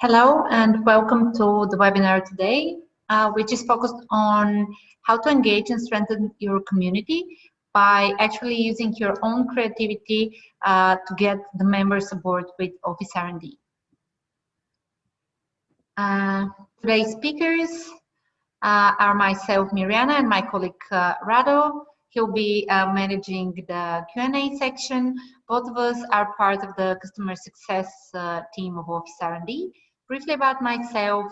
Hello and welcome to the webinar today, which is focused on how to engage and strengthen your community by actually using your own creativity to get the members aboard with OfficeRnD. Today's speakers are myself, Miryana, and my colleague Rado. He'll be managing the Q&A section. Both of us are part of the customer success team of OfficeRnD. Briefly about myself,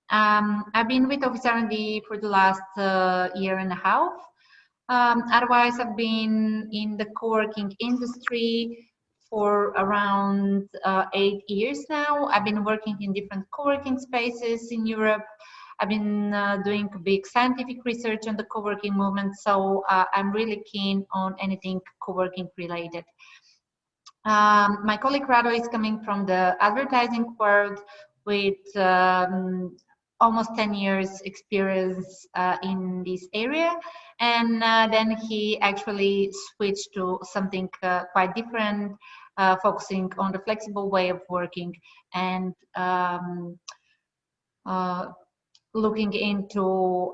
I've been with OfficeRnD for the last year and a half. Otherwise, I've been in the coworking industry for around 8 years now. I've been working in different coworking spaces in Europe. I've been doing big scientific research on the coworking movement, so I'm really keen on anything coworking related. My colleague Rado is coming from the advertising world with almost 10 years experience in this area, and then he actually switched to something quite different, focusing on the flexible way of working and looking into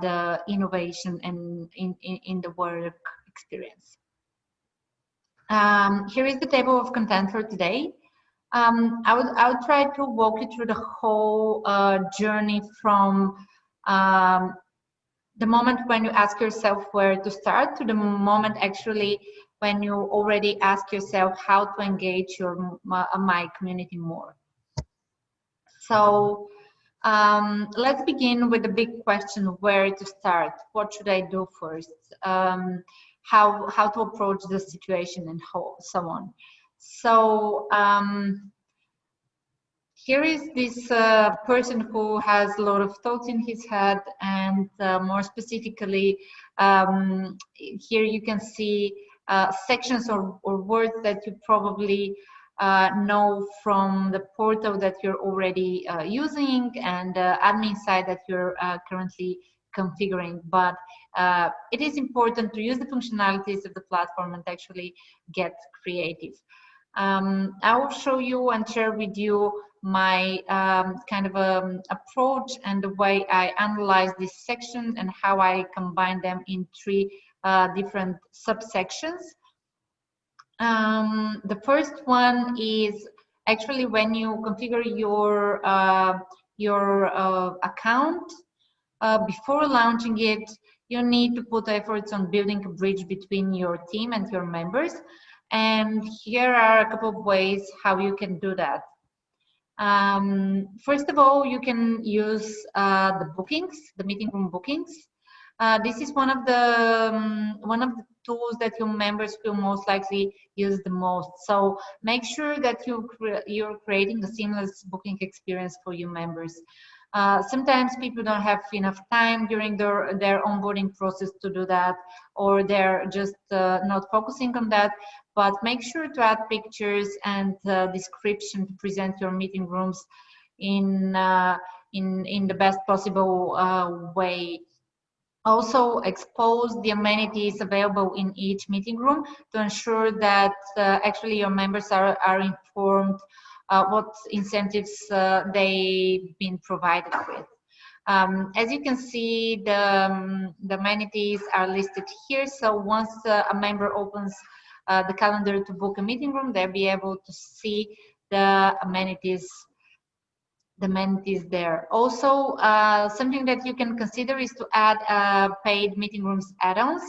the innovation and in the work experience. Here is the table of content for today. I would try to walk you through the whole journey from the moment when you ask yourself where to start to the moment actually when you already ask yourself how to engage your my community more. So let's begin with the big question: where to start? What should I do first? How to approach the situation and so on. So here is this person who has a lot of thoughts in his head, and more specifically, here you can see sections or words that you probably know from the portal that you're already using and the admin side that you're currently configuring, but it is important to use the functionalities of the platform and actually get creative. I will show you and share with you my kind of approach and the way I analyze these sections and how I combine them in three different subsections. The first one is actually when you configure your account. Before launching it, you need to put efforts on building a bridge between your team and your members. And here are a couple of ways how you can do that. First of all, you can use the bookings, the meeting room bookings. This is one of the tools that your members will most likely use the most. So make sure that you're creating a seamless booking experience for your members. Sometimes people don't have enough time during their onboarding process to do that, or they're just not focusing on that. But make sure to add pictures and description to present your meeting rooms in the best possible way. Also, expose the amenities available in each meeting room to ensure that actually your members are informed what incentives they've been provided with. As you can see, the amenities are listed here. So once a member opens the calendar to book a meeting room, they'll be able to see the amenities there. Also, something that you can consider is to add paid meeting rooms add-ons,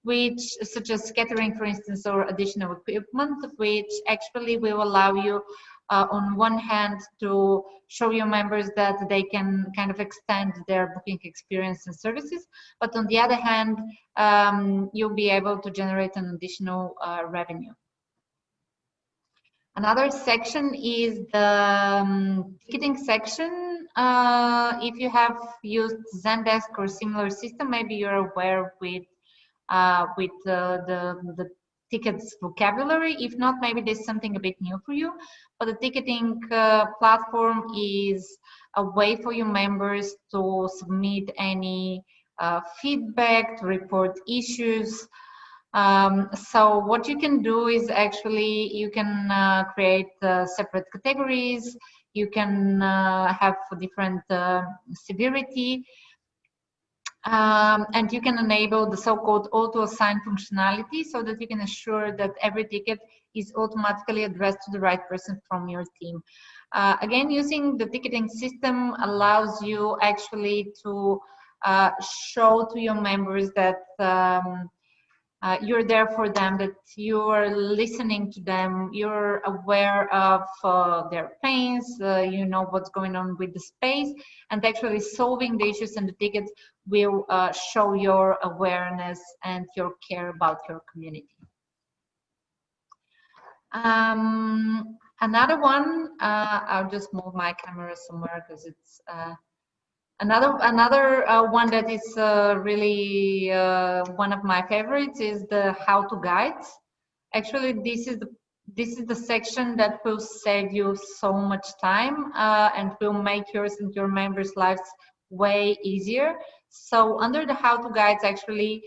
which such as catering, for instance, or additional equipment, which actually will allow you on one hand to show your members that they can kind of extend their booking experience and services, but on the other hand, you'll be able to generate an additional revenue. Another section is the ticketing section. If you have used Zendesk or similar system, maybe you're aware with the tickets vocabulary. If not, maybe there's something a bit new for you. But the ticketing platform is a way for your members to submit any feedback, to report issues. So what you can do is actually you can create separate categories. You can have different severity. And you can enable the so-called auto-assign functionality so that you can ensure that every ticket is automatically addressed to the right person from your team. Again, using the ticketing system allows you actually to show to your members that you're there for them, that you're listening to them, you're aware of their pains, you know what's going on with the space, and actually solving the issues in the tickets will show your awareness and your care about your community. Another one, I'll just move my camera somewhere because it's another one that is really one of my favorites is the how-to guides. Actually, this is the section that will save you so much time and will make yours and your members' lives way easier. So under the how-to guides, actually,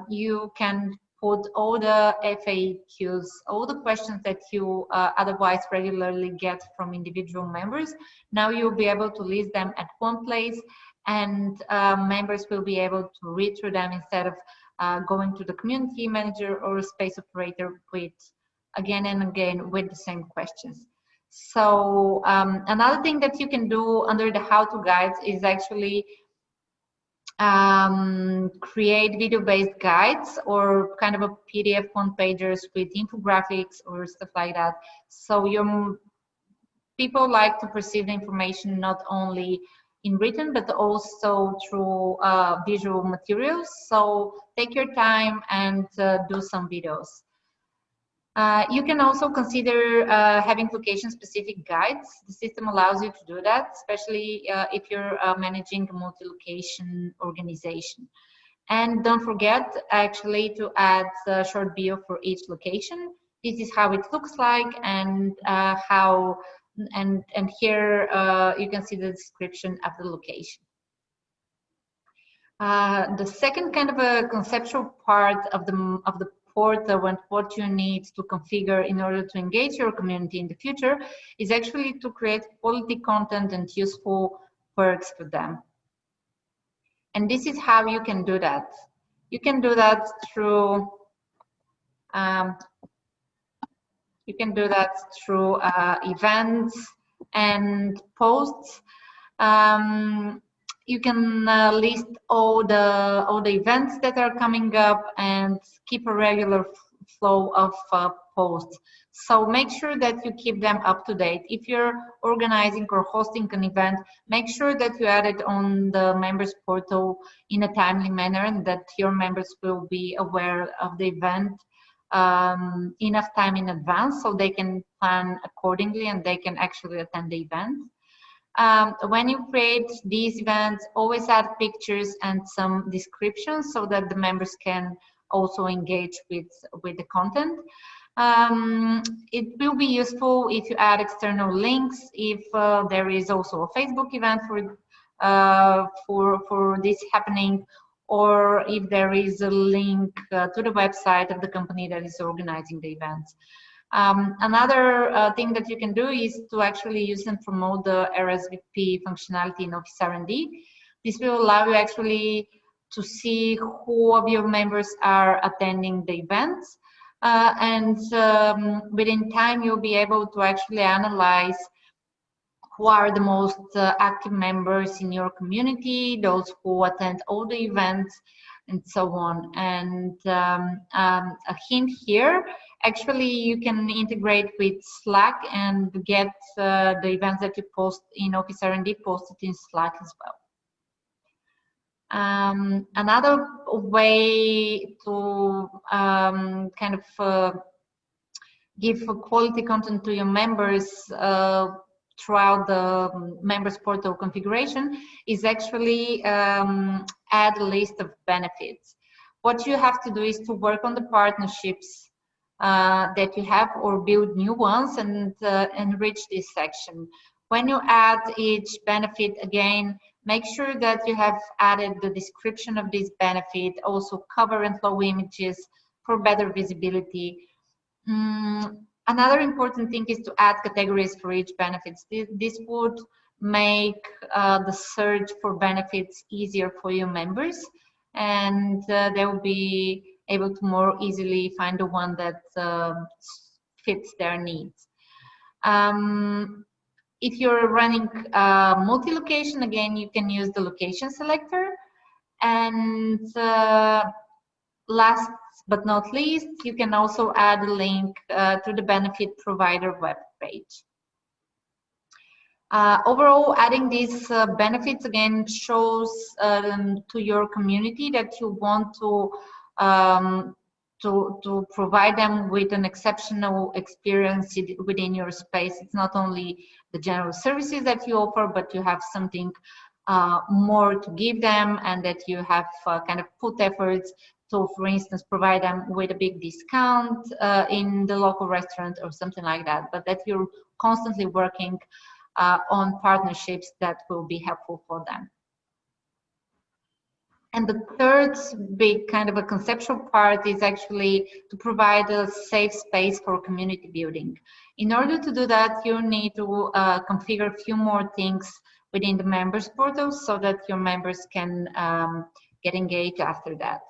you can put all the FAQs, all the questions that you otherwise regularly get from individual members. Now you'll be able to list them at one place, and members will be able to read through them instead of going to the community manager or a space operator with again and again with the same questions. So another thing that you can do under the how-to guides is actually create video-based guides or kind of a PDF one-pagers with infographics or stuff like that. So your people like to perceive the information not only in written but also through visual materials. So take your time and do some videos. You can also consider having location-specific guides. The system allows you to do that, especially if you're managing a multi-location organization. And don't forget actually to add a short bio for each location. This is how it looks like, and and here you can see the description of the location. The second kind of a conceptual part of the portal and what you need to configure in order to engage your community in the future is actually to create quality content and useful perks for them. And this is how you can do that. You can do that through events and posts. You can list all the events that are coming up and keep a regular flow of posts. So make sure that you keep them up to date. If you're organizing or hosting an event, make sure that you add it on the members portal in a timely manner and that your members will be aware of the event enough time in advance so they can plan accordingly and they can actually attend the event. When you create these events, always add pictures and some descriptions so that the members can also engage with the content. It will be useful if you add external links, if there is also a Facebook event for this happening, or if there is a link to the website of the company that is organizing the events. Another thing that you can do is to actually use and promote the RSVP functionality in OfficeRnD. This will allow you actually to see who of your members are attending the events. And within time, you'll be able to actually analyze who are the most active members in your community, those who attend all the events, and so on. And a hint here, actually you can integrate with Slack and get the events that you post in OfficeRnD posted in Slack as well. Another way to kind of give quality content to your members throughout the members portal configuration is actually add a list of benefits. What you have to do is to work on the partnerships that you have or build new ones and enrich this section. When you add each benefit, again, make sure that you have added the description of this benefit, also cover and flow images for better visibility. Another important thing is to add categories for each benefits. This would make the search for benefits easier for your members, and they will be able to more easily find the one that fits their needs. If you're running multi-location, again, you can use the location selector. And last but not least, you can also add a link to the benefit provider web page. Overall, adding these benefits again shows to your community that you want to provide them with an exceptional experience within your space. It's not only the general services that you offer, but you have something more to give them, and that you have kind of put efforts to, for instance, provide them with a big discount in the local restaurant or something like that, but that you're constantly working on partnerships that will be helpful for them. And the third big kind of a conceptual part is actually to provide a safe space for community building. In order to do that, you need to configure a few more things within the members portal so that your members can get engaged after that.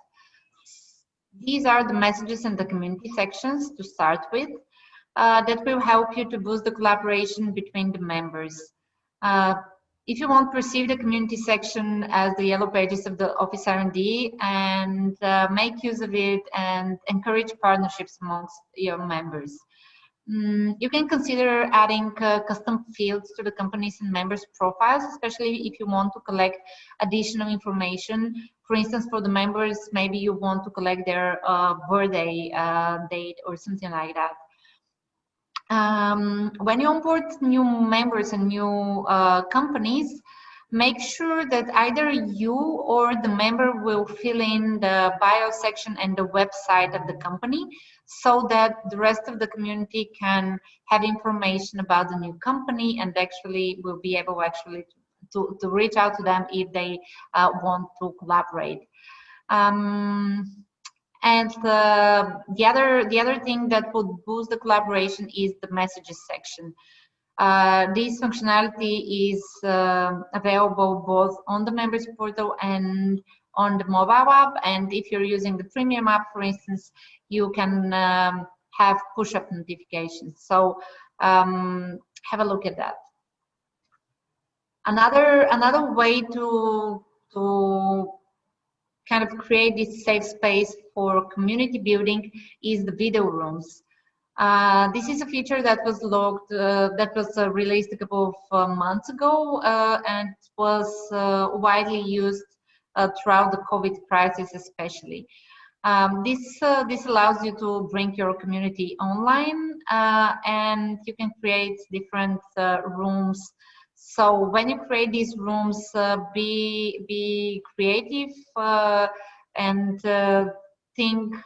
These are the messages and the community sections to start with. That will help you to boost the collaboration between the members. If you want, perceive the community section as the yellow pages of the OfficeRnD and make use of it and encourage partnerships amongst your members. You can consider adding custom fields to the companies and members' profiles, especially if you want to collect additional information. For instance, for the members, maybe you want to collect their birthday date or something like that. When you onboard new members and new companies, make sure that either you or the member will fill in the bio section and the website of the company so that the rest of the community can have information about the new company and actually will be able to reach out to them if they want to collaborate. And the other thing that would boost the collaboration is the messages section. This functionality is available both on the members portal and on the mobile app. And if you're using the premium app, for instance, you can have push-up notifications. So have a look at that. Another way to kind of create this safe space for community building is the video rooms. This is a feature that was released a couple of months ago and was widely used throughout the COVID crisis, especially. This allows you to bring your community online and you can create different rooms. So when you create these rooms, be creative and think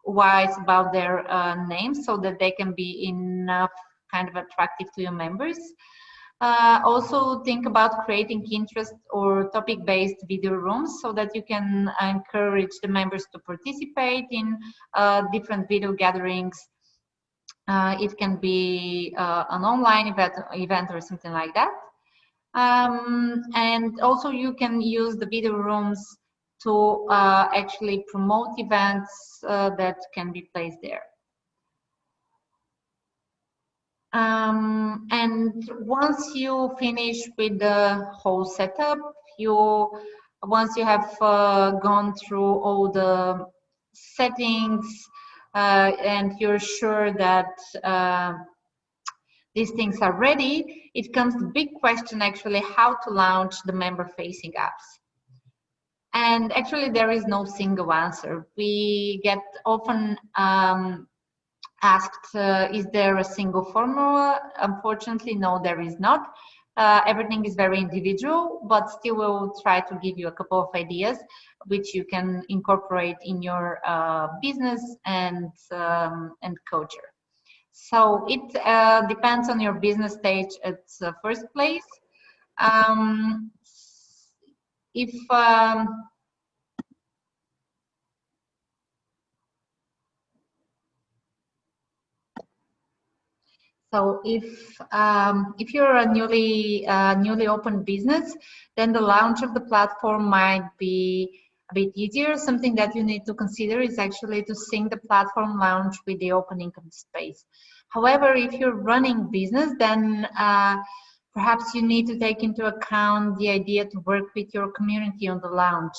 wise about their names so that they can be enough kind of attractive to your members. Also think about creating interest or topic-based video rooms so that you can encourage the members to participate in different video gatherings. It can be an online event or something like that. And also you can use the video rooms to actually promote events that can be placed there. And once you finish with the whole setup, once you have gone through all the settings and you're sure that these things are ready, it comes the big question actually how to launch the member-facing apps. And actually there is no single answer. We get often asked, is there a single formula? Unfortunately, no, there is not. Everything is very individual, but still we'll try to give you a couple of ideas which you can incorporate in your business and culture. So it depends on your business stage at first place. So if you're a newly opened business, then the launch of the platform might be a bit easier. Something that you need to consider is actually to sync the platform launch with the opening of the space. However, if you're running business, then perhaps you need to take into account the idea to work with your community on the launch.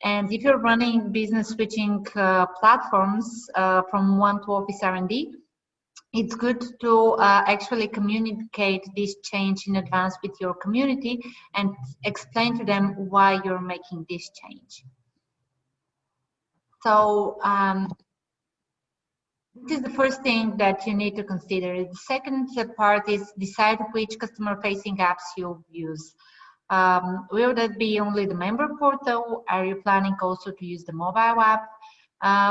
And if you're running business switching platforms from one to OfficeRnD, it's good to actually communicate this change in advance with your community and explain to them why you're making this change. So this is the first thing that you need to consider. The second part is decide which customer-facing apps you'll use. Will that be only the member portal? Are you planning also to use the mobile app?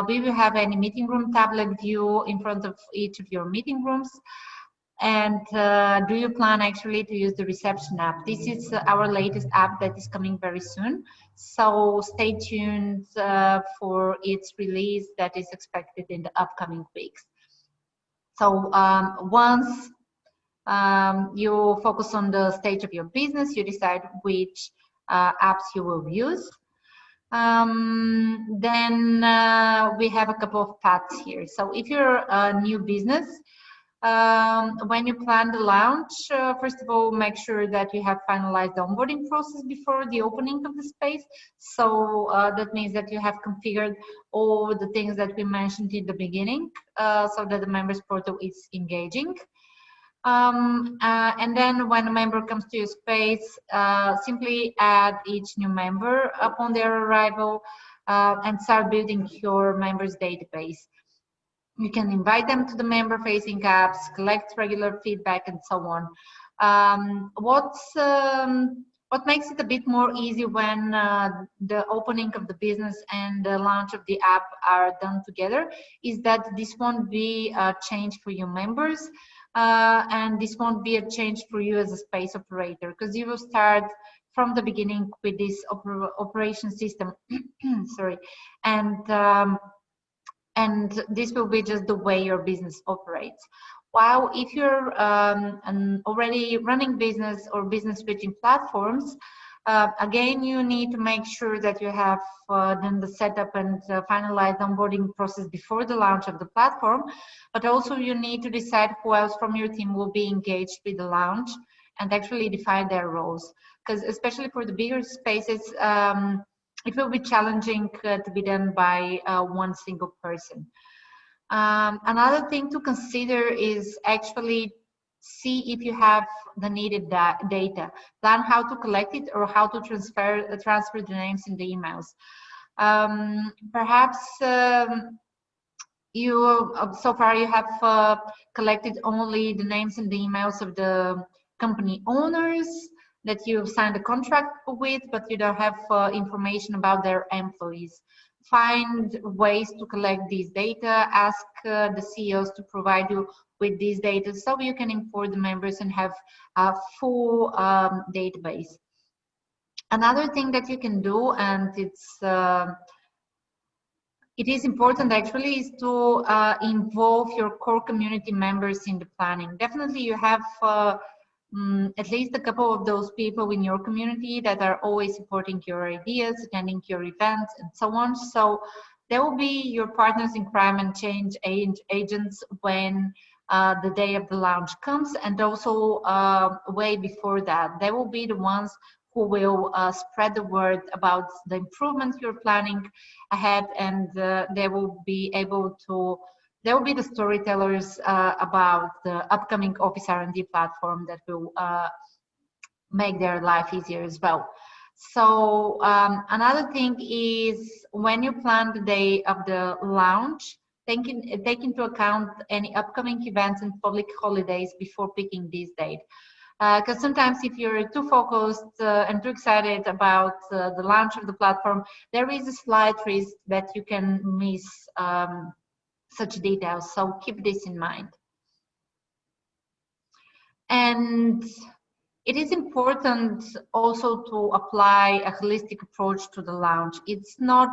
We will have any meeting room tablet view in front of each of your meeting rooms. And do you plan actually to use the reception app? This is our latest app that is coming very soon. So stay tuned for its release that is expected in the upcoming weeks. So once you focus on the stage of your business, you decide which apps you will use. Then we have a couple of paths here. So if you're a new business, when you plan the launch, first of all, make sure that you have finalized the onboarding process before the opening of the space. So that means that you have configured all the things that we mentioned in the beginning, so that the members portal is engaging. And then when a member comes to your space, simply add each new member upon their arrival and start building your members database. You can invite them to the member-facing apps, collect regular feedback, and so on. What makes it a bit more easy when the opening of the business and the launch of the app are done together is that this won't be a change for your members, and this won't be a change for you as a space operator, because you will start from the beginning with this operation system. Sorry, and this will be just the way your business operates. While if you're already running business or business switching platforms, again, you need to make sure that you have done the setup and finalized onboarding process before the launch of the platform, but also you need to decide who else from your team will be engaged with the launch and actually define their roles. Because especially for the bigger spaces, it will be challenging to be done by one single person. Another thing to consider is actually see if you have the needed data. Plan how to collect it or how to transfer the names in the emails. Perhaps so far you have collected only the names and the emails of the company owners that you've signed a contract with, but you don't have information about their employees. Find ways to collect these data, ask the CEOs to provide you with these data so you can import the members and have a full database. Another thing that you can do, and it is important actually, is to involve your core community members in the planning. Definitely you have at least a couple of those people in your community that are always supporting your ideas, attending your events, and so on. So they will be your partners in crime and change agents when the day of the launch comes, and also way before that. They will be the ones who will spread the word about the improvements you're planning ahead, and they will be the storytellers about the upcoming OfficeRnD platform that will make their life easier as well. So another thing is when you plan the day of the launch, take into account any upcoming events and public holidays before picking this date. Because sometimes if you're too focused and too excited about the launch of the platform, there is a slight risk that you can miss such details. So keep this in mind. And it is important also to apply a holistic approach to the launch. It's not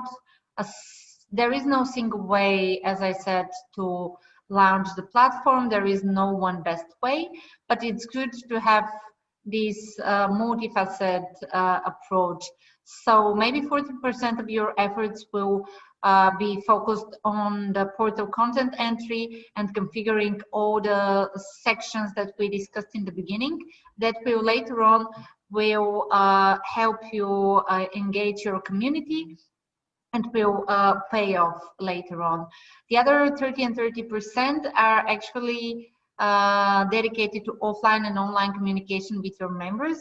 there is no single way, as I said, to launch the platform. There is no one best way, but it's good to have this multifaceted approach. So maybe 40% of your efforts will be focused on the portal content entry and configuring all the sections that we discussed in the beginning. That will later on will help you engage your community and will pay off later on. The other 30 and 30% are actually dedicated to offline and online communication with your members,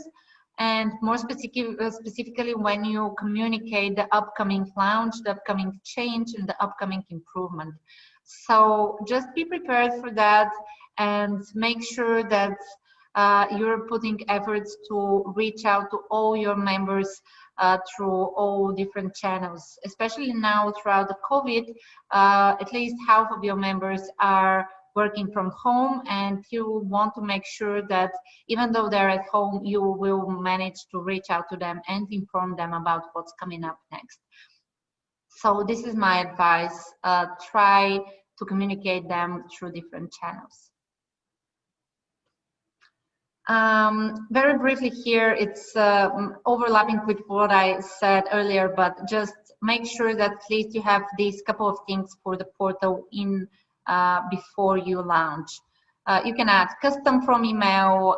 and more specifically when you communicate the upcoming launch, the upcoming change, and the upcoming improvement. So just be prepared for that and make sure that you're putting efforts to reach out to all your members through all different channels. Especially now throughout the COVID, at least half of your members are working from home, and you want to make sure that even though they're at home, you will manage to reach out to them and inform them about what's coming up next. So this is my advice. Try to communicate them through different channels. Very briefly here, it's overlapping with what I said earlier, but just make sure that at least you have these couple of things for the portal in before you launch. You can add custom from email,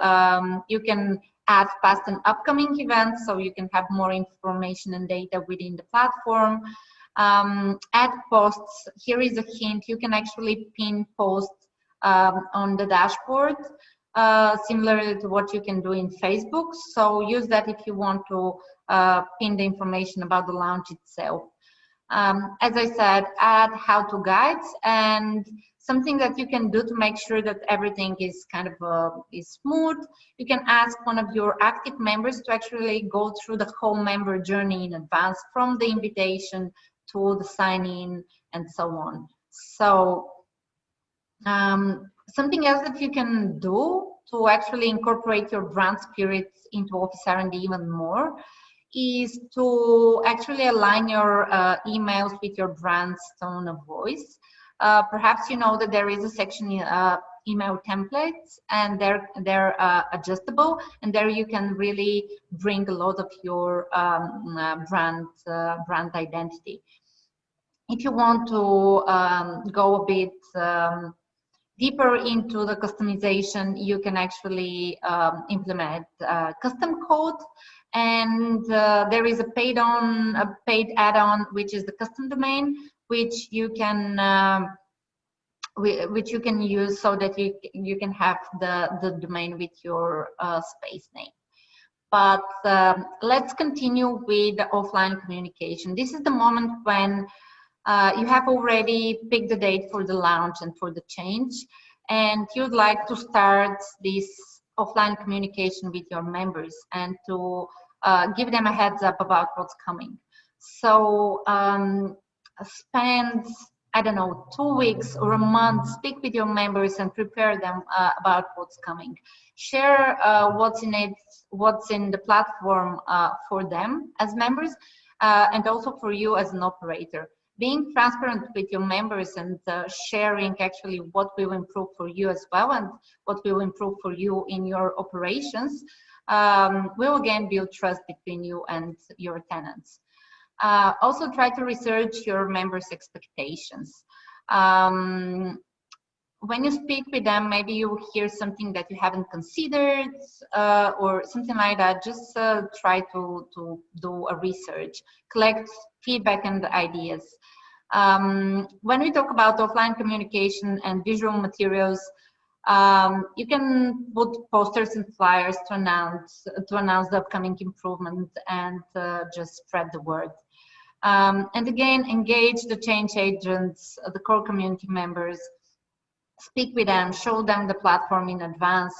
you can add past and upcoming events, so you can have more information and data within the platform. Add posts. Here is a hint, you can actually pin posts on the dashboard, similar to what you can do in Facebook. So use that if you want to pin the information about the launch itself. As I said, add how-to guides and something that you can do to make sure that everything is kind of is smooth. You can ask one of your active members to actually go through the whole member journey in advance, from the invitation to the sign-in and so on. So something else that you can do to actually incorporate your brand spirit into OfficeRnD even more is to actually align your emails with your brand's tone of voice. Perhaps you know that there is a section in email templates, and they're adjustable, and there you can really bring a lot of your brand identity. If you want to go a bit deeper into the customization, you can actually implement custom code, and there is a paid add-on, which is the custom domain, which you can use so that you can have the domain with your space name. But let's continue with the offline communication. This is the moment when you have already picked the date for the launch and for the change, and you'd like to start this offline communication with your members and to give them a heads up about what's coming. So spend, I don't know, 2 weeks or a month, speak with your members and prepare them about what's coming. Share what's in the platform for them as members, and also for you as an operator. Being transparent with your members and sharing actually what will improve for you as well and what will improve for you in your operations will again build trust between you and your tenants. Also try to research your members' expectations. When you speak with them, maybe you hear something that you haven't considered or something like that. Just try to do a research, collect feedback and ideas. When we talk about offline communication and visual materials, you can put posters and flyers to announce the upcoming improvement and just spread the word. And again, engage the change agents, the core community members. Speak with them, show them the platform in advance,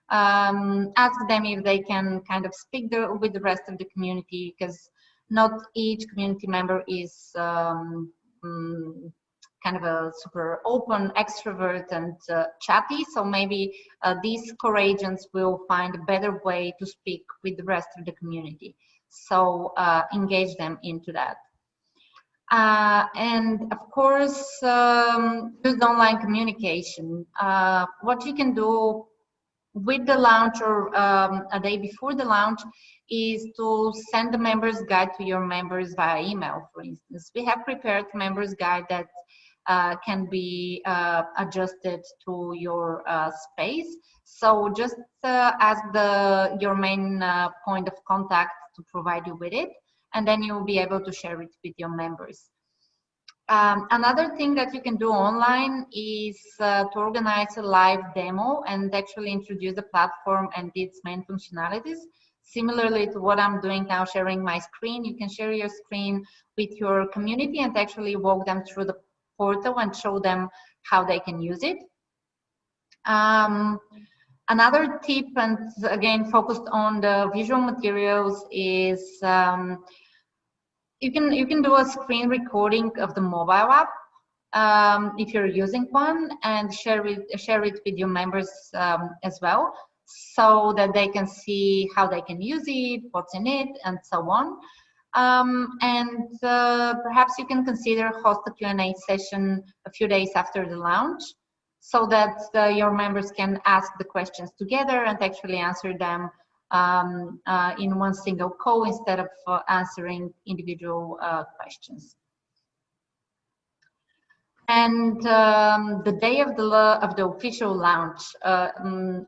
ask them if they can kind of speak with the rest of the community, because not each community member is kind of a super open extrovert and chatty, so maybe these core agents will find a better way to speak with the rest of the community. So engage them into that. And of course, use online communication. What you can do with the launch or a day before the launch is to send the members guide to your members via email. For instance, we have prepared members guide that can be adjusted to your space. So just ask your main point of contact to provide you with it, and then you'll be able to share it with your members. Another thing that you can do online is to organize a live demo and actually introduce the platform and its main functionalities. Similarly to what I'm doing now, sharing my screen, you can share your screen with your community and actually walk them through the portal and show them how they can use it. Another tip, and again focused on the visual materials, is you can do a screen recording of the mobile app if you're using one, and share it with your members as well, so that they can see how they can use it, what's in it, and so on. And perhaps you can consider host a Q&A session a few days after the launch, so that your members can ask the questions together and actually answer them in one single call instead of answering individual questions. And the day of the official launch,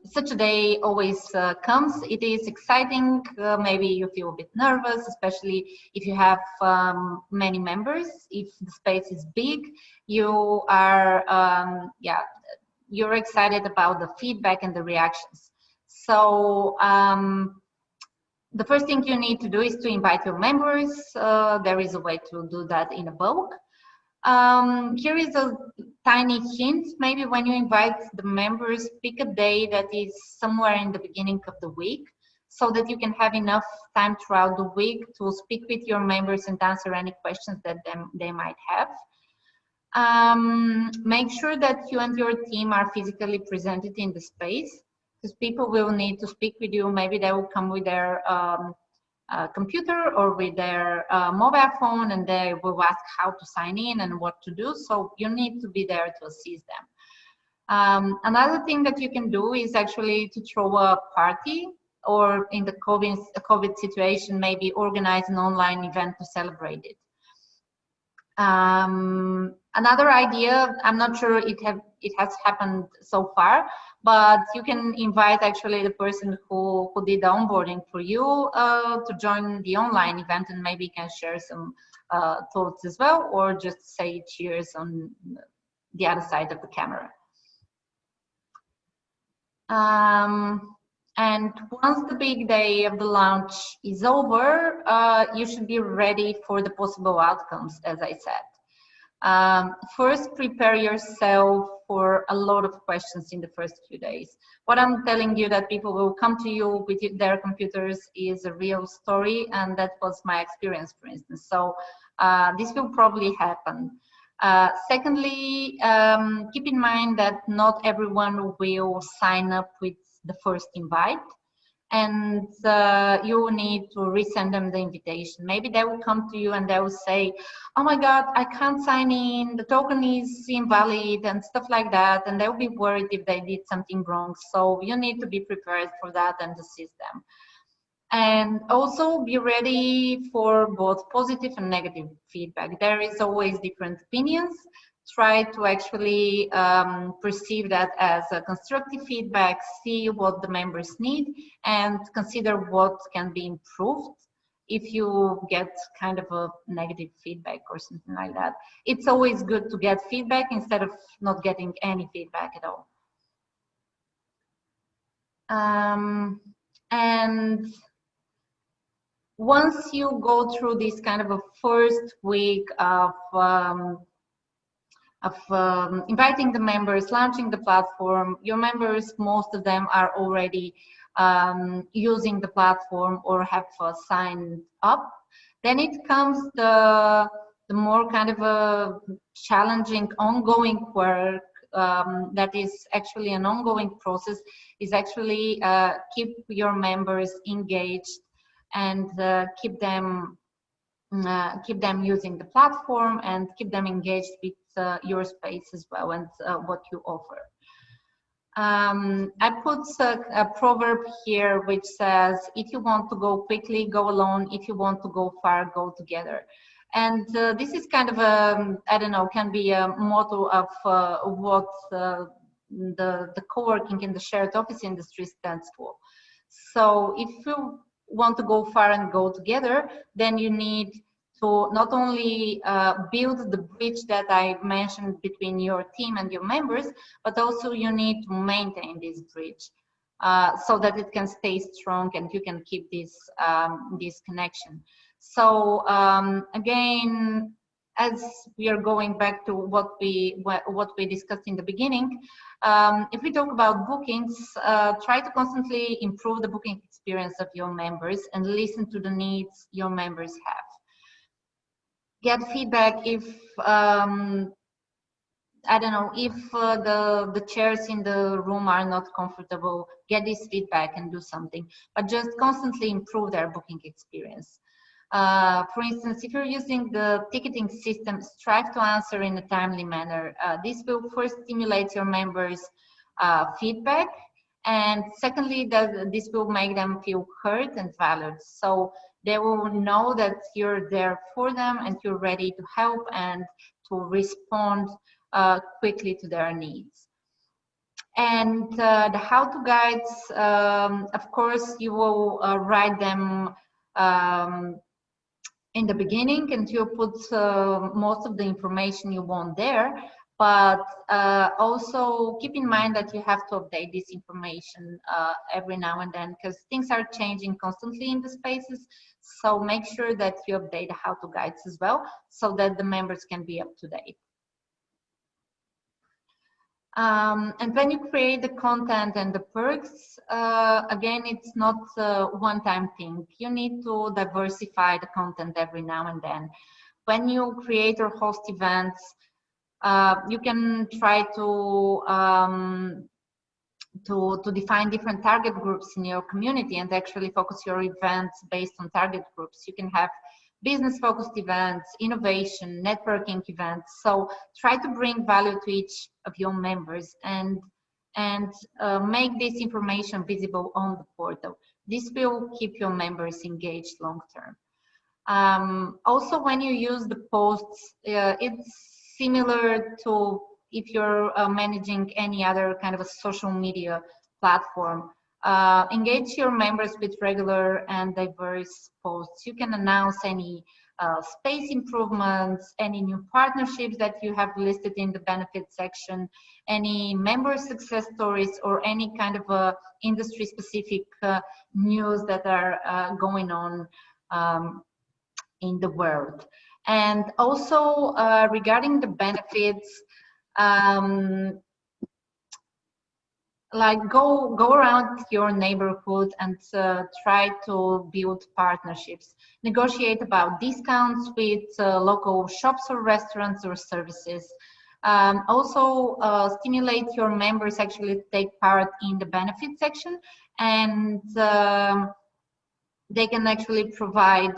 such a day always comes. It is exciting. Maybe you feel a bit nervous, especially if you have many members. If the space is big, you are you're excited about the feedback and the reactions. So the first thing you need to do is to invite your members. There is a way to do that in a bulk. Here is a tiny hint. Maybe when you invite the members, pick a day that is somewhere in the beginning of the week, so that you can have enough time throughout the week to speak with your members and answer any questions that they might have. Make sure that you and your team are physically presented in the space, because people will need to speak with you. Maybe they will come with their computer or with their mobile phone, and they will ask how to sign in and what to do. So you need to be there to assist them. Another thing that you can do is actually to throw a party, or in the COVID situation, maybe organize an online event to celebrate it. Another idea, I'm not sure it has happened so far, but you can invite actually the person who did the onboarding for you to join the online event, and maybe can share some thoughts as well, or just say cheers on the other side of the camera. And once the big day of the launch is over, you should be ready for the possible outcomes, as I said. First, prepare yourself for a lot of questions in the first few days. What I'm telling you, that people will come to you with their computers, is a real story, and that was my experience, for instance. So this will probably happen. Secondly, keep in mind that not everyone will sign up with the first invite, and you will need to resend them the invitation. Maybe they will come to you and they will say, oh my God, I can't sign in, the token is invalid, and stuff like that, and they'll be worried if they did something wrong. So you need to be prepared for that and assist them. And also be ready for both positive and negative feedback. There is always different opinions. Try to actually perceive that as a constructive feedback, see what the members need, and consider what can be improved if you get kind of a negative feedback or something like that. It's always good to get feedback instead of not getting any feedback at all. And once you go through this kind of a first week of inviting the members, launching the platform, your members, most of them are already using the platform or have signed up. Then it comes the more kind of a challenging ongoing work that is actually an ongoing process, is actually keep your members engaged and keep them keep them using the platform and keep them engaged with your space as well and what you offer. I put a proverb here which says, if you want to go quickly, go alone. If you want to go far, go together. And this is kind of a, I don't know, can be a motto of what the co-working and the shared office industry stands for. So if you want to go far and go together, then you need to not only build the bridge that I mentioned between your team and your members, but also you need to maintain this bridge so that it can stay strong and you can keep this connection. So again, as we are going back to what we discussed in the beginning, if we talk about bookings, try to constantly improve the booking experience of your members and listen to the needs your members have. Get feedback if I don't know, if the chairs in the room are not comfortable, get this feedback and do something, but just constantly improve their booking experience. For instance, if you're using the ticketing system, strive to answer in a timely manner. This will first stimulate your members' feedback, and secondly, this will make them feel heard and valued. So they will know that you're there for them and you're ready to help and to respond quickly to their needs. And the how-to guides, of course, you will write them in the beginning, and you put most of the information you want there, but also keep in mind that you have to update this information every now and then, because things are changing constantly in the spaces. So make sure that you update the how-to guides as well, so that the members can be up to date. And when you create the content and the perks, again, it's not a one-time thing. You need to diversify the content every now and then. When you create or host events, you can try to define different target groups in your community and actually focus your events based on target groups. You can have business-focused events, innovation, networking events. So try to bring value to each of your members and make this information visible on the portal. This will keep your members engaged long-term. Also, when you use the posts, it's similar to if you're managing any other kind of a social media platform. Engage your members with regular and diverse posts. You can announce any space improvements, any new partnerships that you have listed in the benefits section, any member success stories, or any kind of industry-specific news that are going on in the world. And also regarding the benefits, like go around your neighborhood and try to build partnerships. Negotiate about discounts with local shops or restaurants or services. Also stimulate your members actually to take part in the benefit section, and they can actually provide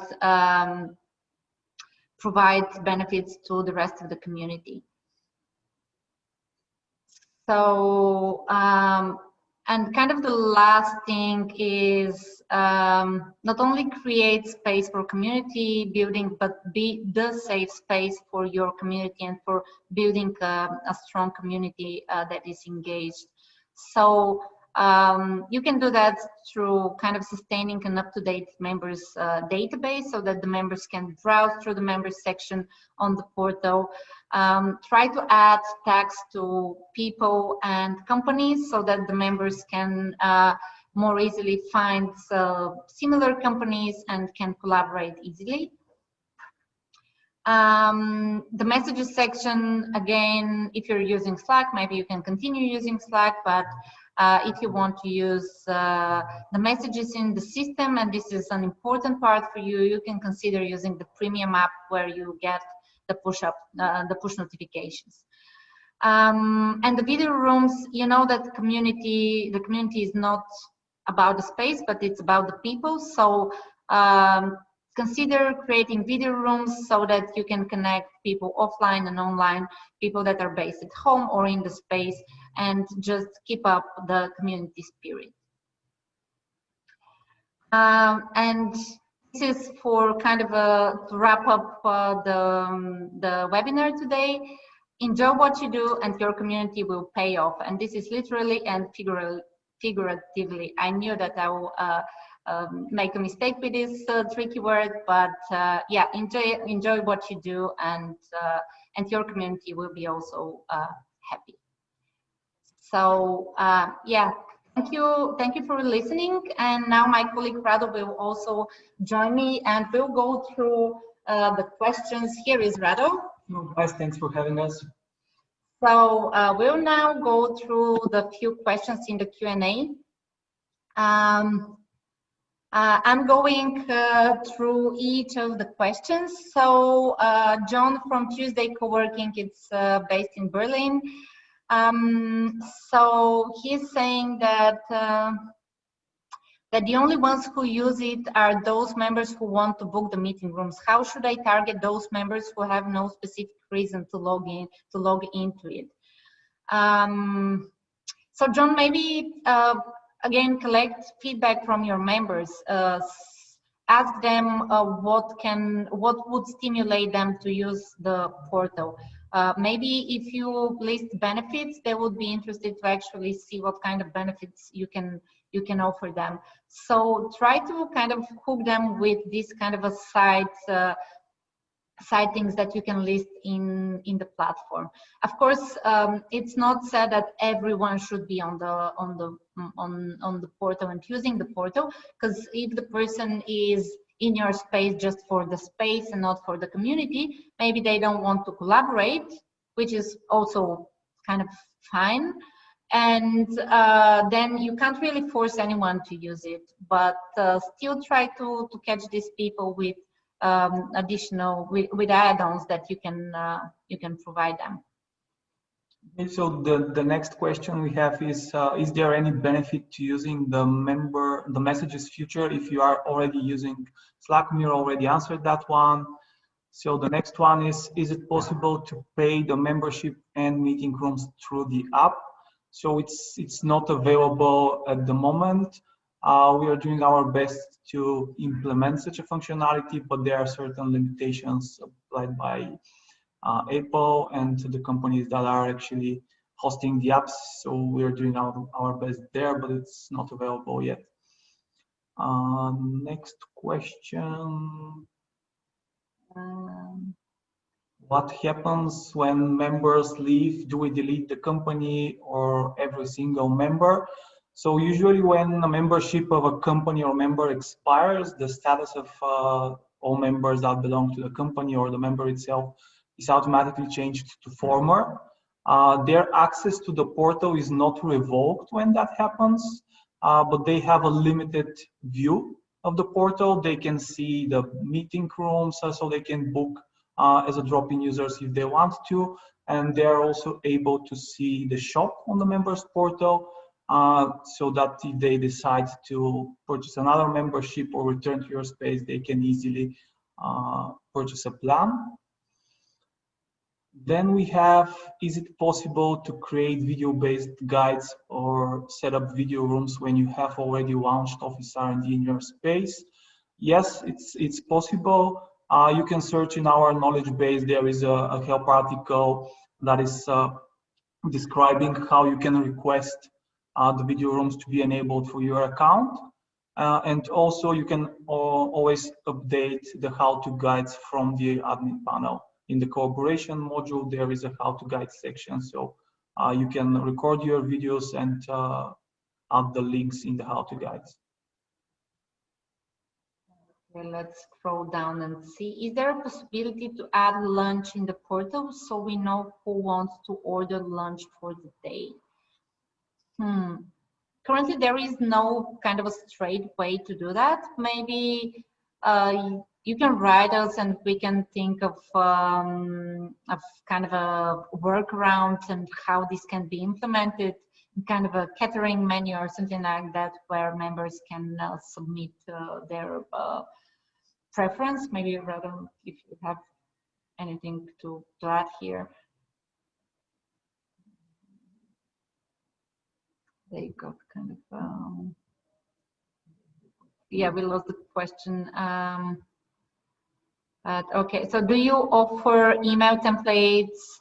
benefits to the rest of the community. So, and kind of the last thing is not only create space for community building, but be the safe space for your community and for building a strong community that is engaged. So you can do that through kind of sustaining an up-to-date members database so that the members can browse through the members section on the portal. Try to add tags to people and companies so that the members can more easily find similar companies and can collaborate easily. The messages section, again, if you're using Slack, maybe you can continue using Slack, but if you want to use the messages in the system, and this is an important part for you, you can consider using the premium app where you get the push notifications. And the video rooms, you know that the community is not about the space, but it's about the people. So Consider creating video rooms so that you can connect people offline and online, people that are based at home or in the space, and just keep up the community spirit. And this is for kind of to wrap up the webinar today. Enjoy what you do and your community will pay off. And this is literally and figuratively. I knew that I will make a mistake with this tricky word, but yeah, enjoy what you do, and your community will be also happy. So yeah, thank you for listening. And now my colleague Rado will also join me, and we'll go through the questions. Here is Rado. No, guys, thanks for having us. So we'll now go through the few questions in the Q&A. I'm going through each of the questions. So John from Tuesday Coworking, it's based in Berlin. So he's saying that that the only ones who use it are those members who want to book the meeting rooms. How should I target those members who have no specific reason to log into it? So John, maybe again, collect feedback from your members. Ask them what would stimulate them to use the portal. Maybe if you list benefits, they would be interested to actually see what kind of benefits you can offer them. So try to kind of hook them with this kind of a side things that you can list in the platform. Of course, it's not said that everyone should be on the portal and using the portal, because if the person is in your space just for the space and not for the community, maybe they don't want to collaborate, which is also kind of fine. And then you can't really force anyone to use it, but still try to catch these people with additional with add-ons that you can provide them. Okay, so the next question we have is there any benefit to using the messages feature if you are already using Slack? Mira already answered that one. So the next one is it possible to pay the membership and meeting rooms through the app? So it's not available at the moment. We are doing our best to implement such a functionality, but there are certain limitations applied by Apple and the companies that are actually hosting the apps. So we are doing our best there, but it's not available yet. Next question. What happens when members leave? Do we delete the company or every single member? So usually when a membership of a company or member expires, the status of all members that belong to the company or the member itself is automatically changed to former. Their access to the portal is not revoked when that happens, but they have a limited view of the portal. They can see the meeting rooms, so they can book as a drop-in users if they want to, and they are also able to see the shop on the members portal, so that if they decide to purchase another membership or return to your space, they can easily purchase a plan. Then we have, is it possible to create video-based guides or set up video rooms when you have already launched OfficeRnD in your space? Yes, it's possible. You can search in our knowledge base. There is a help article that is describing how you can request the video rooms to be enabled for your account. And also you can always update the how-to guides from the admin panel. In the collaboration module, there is a how-to guide section. So you can record your videos and add the links in the how-to guides. Okay, let's scroll down and see. Is there a possibility to add lunch in the portal so we know who wants to order lunch for the day? Currently, there is no kind of a straight way to do that. Maybe you can write us and we can think of kind of a workaround and how this can be implemented, kind of a catering menu or something like that, where members can submit preference. Maybe rather if you have anything to add here. They got kind of, yeah, we lost the question. Okay, so do you offer email templates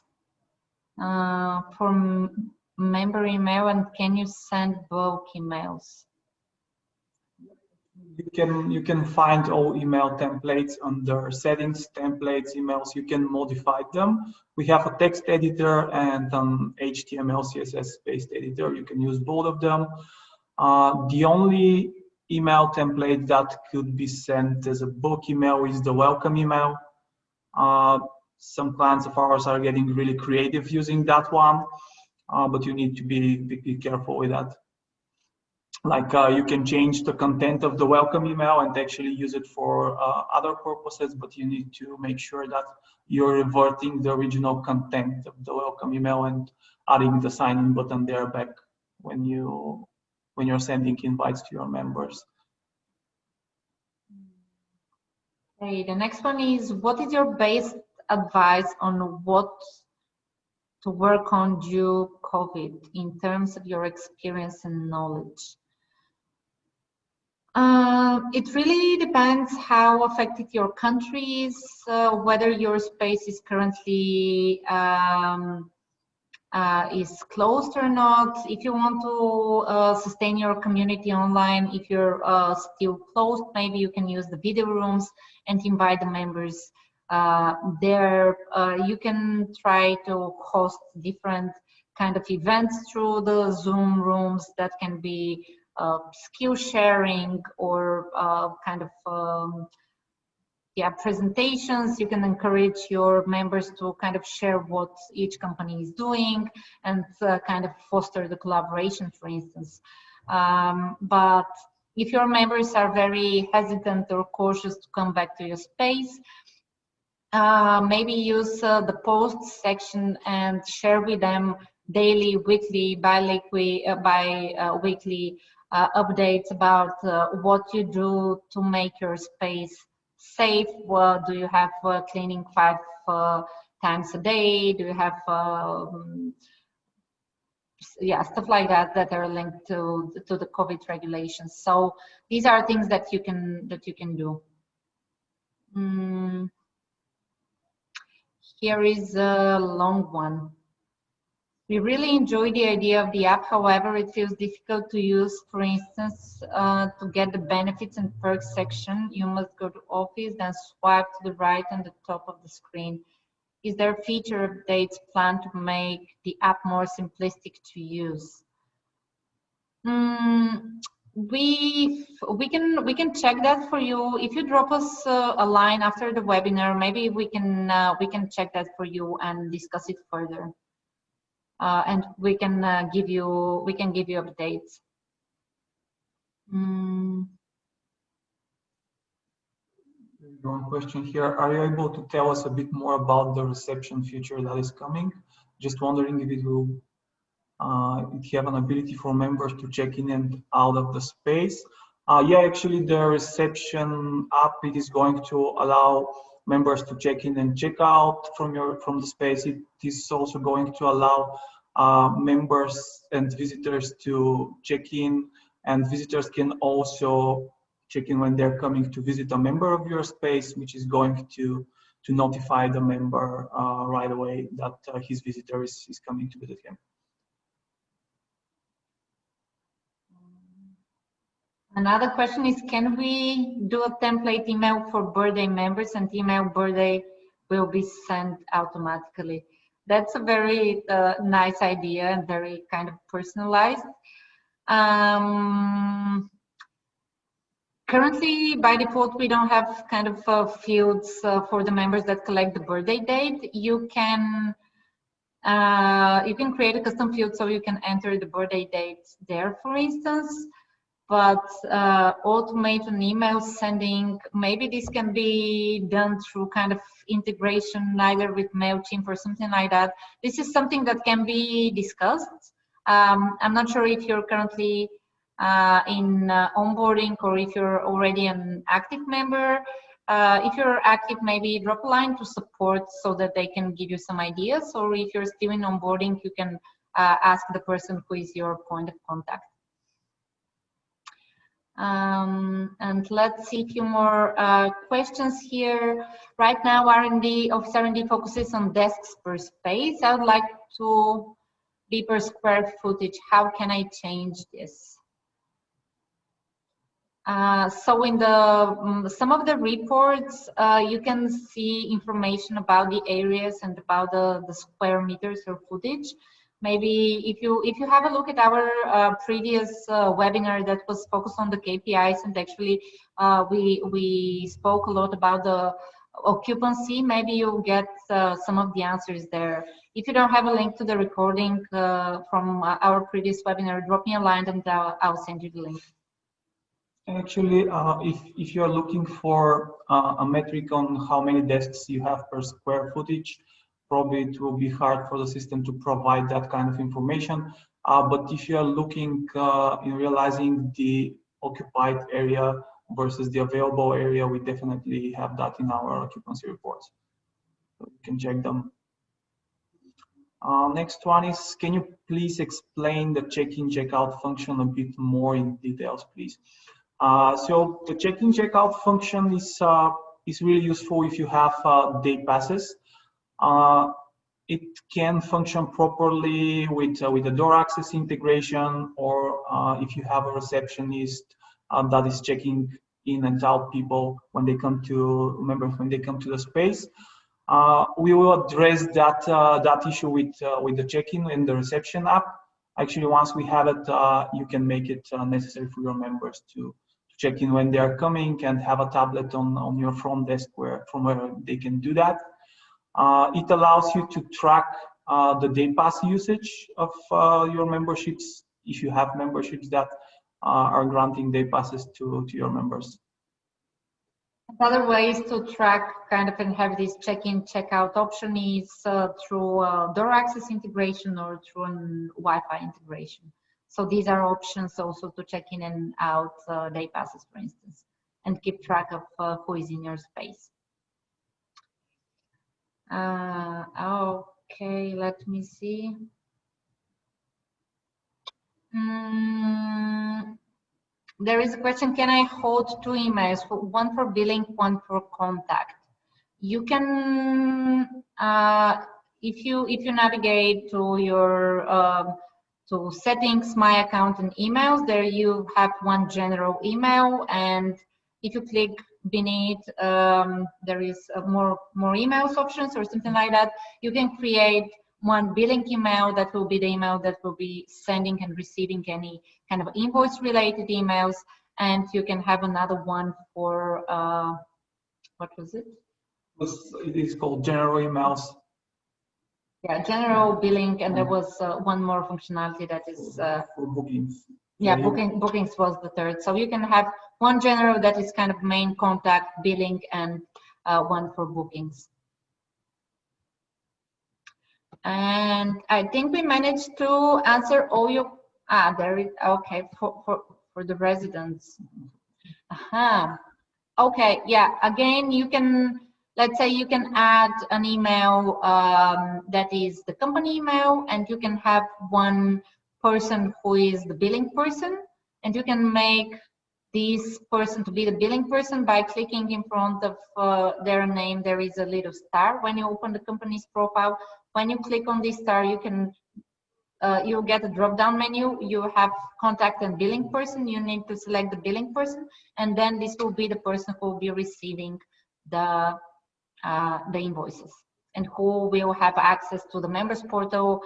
for member email, and can you send bulk emails? You can find all email templates under settings, templates, emails. You can modify them. We have a text editor and an HTML, CSS based editor. You can use both of them. The only email template that could be sent as a bulk email is the welcome email. Some clients of ours are getting really creative using that one, but you need to be careful with that. Like you can change the content of the welcome email and actually use it for other purposes, but you need to make sure that you're reverting the original content of the welcome email and adding the sign in button there back when you're sending invites to your members. Okay, the next one is, what is your best advice on what to work on due COVID in terms of your experience and knowledge? It really depends how affected your country is, whether your space is currently is closed or not. If you want to sustain your community online, if you're still closed, maybe you can use the video rooms and invite the members there. You can try to host different kind of events through the Zoom rooms that can be skill sharing or kind of yeah, presentations. You can encourage your members to kind of share what each company is doing and kind of foster the collaboration, for instance. But if your members are very hesitant or cautious to come back to your space, maybe use the posts section and share with them daily, weekly, bi-weekly updates about what you do to make your space safe. Well, do you have cleaning 5 times a day? Do you have yeah, stuff like that that are linked to the COVID regulations? So these are things that you can do. Here is a long one. We really enjoy the idea of the app. However, it feels difficult to use. For instance, to get the benefits and perks section, you must go to Office, then swipe to the right on the top of the screen. Is there feature updates planned to make the app more simplistic to use? We can check that for you. If you drop us a line after the webinar, maybe we can check that for you and discuss it further. And we can give you updates. One question here. Are you able to tell us a bit more about the reception feature that is coming? Just wondering if it will have an ability for members to check in and out of the space. Yeah, actually the reception app, it is going to allow members to check in and check out from the space. It is also going to allow members and visitors to check in, and visitors can also check in when they're coming to visit a member of your space, which is going to notify the member right away that his visitor is coming to visit him. Another question is, can we do a template email for birthday members and email birthday will be sent automatically? That's a very nice idea and very kind of personalized. Currently, by default, we don't have kind of fields for the members that collect the birthday date. You can create a custom field so you can enter the birthday date there, for instance. But automate an email sending, maybe this can be done through kind of integration either with MailChimp or something like that. This is something that can be discussed. I'm not sure if you're currently in onboarding or if you're already an active member. If you're active, maybe drop a line to support so that they can give you some ideas, or if you're still in onboarding, you can ask the person who is your point of contact. And let's see a few more questions here. Right now, OfficeRnD focuses on desks per space. I would like to be per square footage. How can I change this? So in the some of the reports, you can see information about the areas and about the square meters or footage. Maybe if you have a look at our previous webinar that was focused on the KPIs, and actually we spoke a lot about the occupancy, maybe you'll get some of the answers there. If you don't have a link to the recording from our previous webinar, drop me a line and I'll send you the link. Actually, if you are looking for a metric on how many desks you have per square footage, probably it will be hard for the system to provide that kind of information. But if you are looking in realizing the occupied area versus the available area, we definitely have that in our occupancy reports. So you can check them. Next one is, can you please explain the check-in, check-out function a bit more in details, please? So the check-in, check-out function is really useful if you have day passes. It can function properly with the door access integration, or if you have a receptionist that is checking in and out people when they come to members when they come to the space. We will address that issue with the check-in and the reception app. Actually, once we have it, you can make it necessary for your members to check in when they are coming and have a tablet on your front desk from where they can do that. It allows you to track the day pass usage of your memberships if you have memberships that are granting day passes to your members. Another way is to track kind of and have this check-in, check-out option is through door access integration or through an Wi-Fi integration. So these are options also to check in and out day passes, for instance, and keep track of who is in your space. Okay, let me see. There is a question, can I hold two emails, one for billing, one for contact? You can, if you navigate to your to settings, my account and emails, there you have one general email, and if you click beneath, there is more emails options or something like that. You can create one billing email that will be the email that will be sending and receiving any kind of invoice related emails, and you can have another one for what was it? It is called general emails. Yeah, general billing, and there was one more functionality that is for bookings. Yeah, bookings was the third. So you can have one general that is kind of main contact billing, and one for bookings. And I think we managed to answer all your there is okay for the residents. Okay, yeah, again, you can, let's say you can add an email that is the company email, and you can have one person who is the billing person, and you can make this person to be the billing person by clicking in front of their name. There is a little star when you open the company's profile. When you click on this star, you can you'll get a drop-down menu. You have contact and billing person. You need to select the billing person, and then this will be the person who will be receiving the invoices, and who will have access to the members portal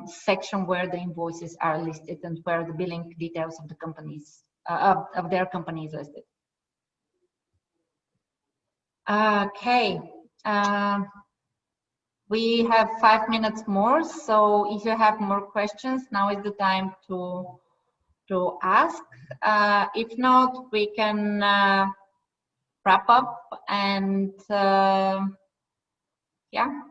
section where the invoices are listed and where the billing details of the companies of their company is listed. Okay. We have 5 minutes more, so if you have more questions, now is the time to ask. If not, we can wrap up, and yeah.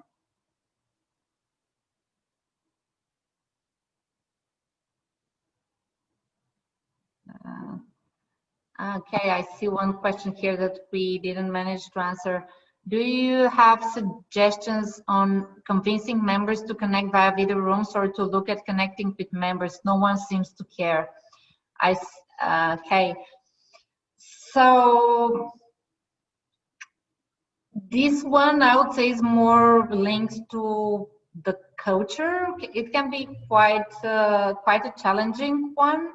Okay, I see one question here that we didn't manage to answer. Do you have suggestions on convincing members to connect via video rooms or to look at connecting with members? No one seems to care. Okay, so this one I would say is more linked to the culture. It can be quite a challenging one.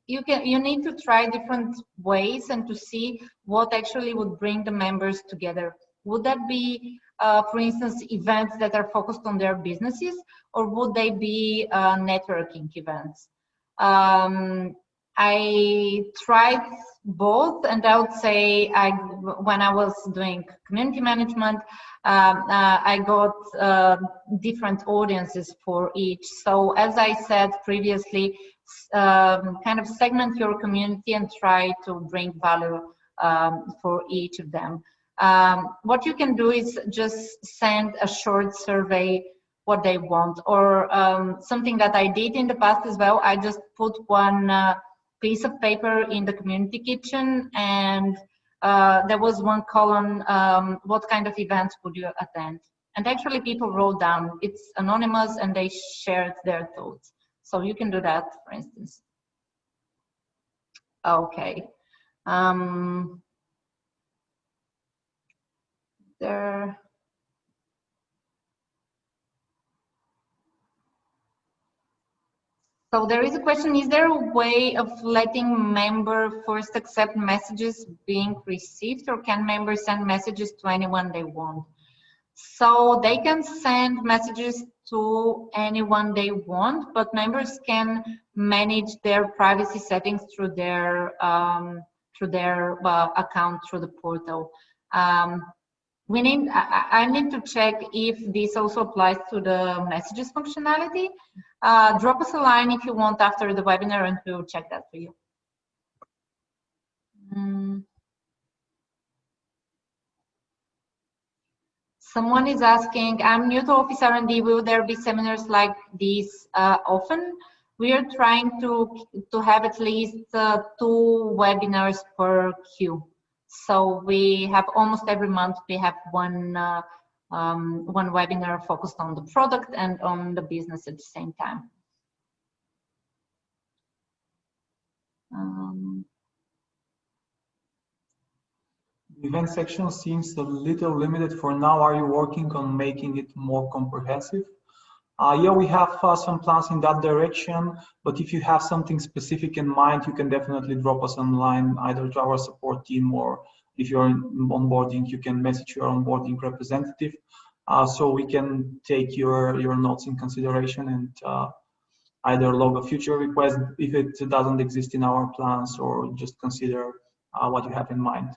You need to try different ways and to see what actually would bring the members together. Would that be, for instance, events that are focused on their businesses, or would they be networking events? I tried both, and I would say when I was doing community management, I got different audiences for each. So as I said previously, kind of segment your community and try to bring value for each of them. What you can do is just send a short survey what they want, or something that I did in the past as well. I just put one piece of paper in the community kitchen, and there was one column, what kind of events would you attend? And actually people wrote down, it's anonymous, and they shared their thoughts. So you can do that, for instance. Okay. So there is a question, is there a way of letting member first accept messages being received, or can members send messages to anyone they want? So they can send messages to anyone they want, but members can manage their privacy settings through their account through the portal. I need to check if this also applies to the messages functionality. Drop us a line if you want after the webinar, and we'll check that for you. Someone is asking, I'm new to OfficeRnD, will there be seminars like these often? We are trying to have at least 2 webinars per queue. So we have almost every month, we have one webinar focused on the product and on the business at the same time. The event section seems a little limited for now. Are you working on making it more comprehensive? Yeah, we have some plans in that direction, but if you have something specific in mind, you can definitely drop us online, either to our support team, or if you're in onboarding, you can message your onboarding representative, so we can take your notes in consideration and either log a future request if it doesn't exist in our plans, or just consider what you have in mind.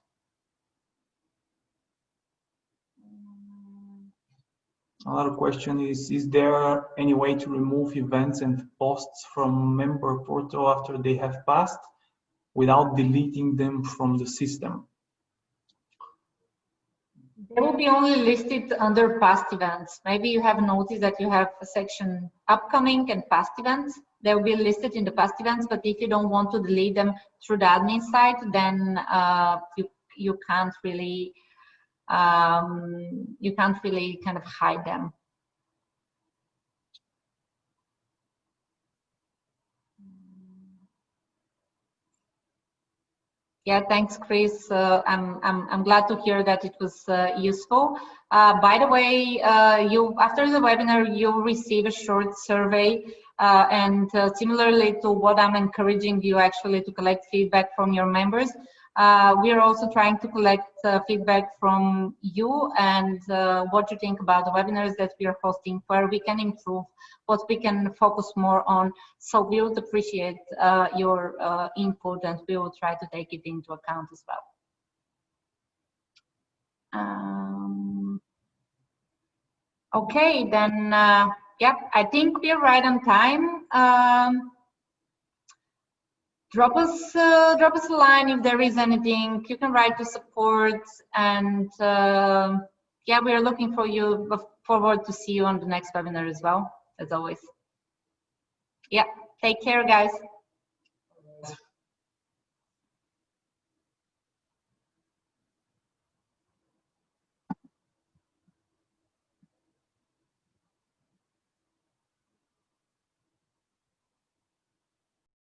Another question is there any way to remove events and posts from member portal after they have passed without deleting them from the system? They will be only listed under past events. Maybe you have noticed that you have a section upcoming and past events. They will be listed in the past events, but if you don't want to delete them through the admin side, then you can't really kind of hide them. Yeah, thanks, Chris. I'm glad to hear that it was useful. By the way, after the webinar, you'll receive a short survey, and similarly to what I'm encouraging you actually to collect feedback from your members, we are also trying to collect feedback from you and what you think about the webinars that we are hosting, where we can improve, what we can focus more on. So we would appreciate your input, and we will try to take it into account as well. Okay, then, yeah, I think we're right on time. Drop us a line if there is anything. You can write to support, and yeah, we are looking forward to see you on the next webinar as well, as always. Yeah, take care, guys.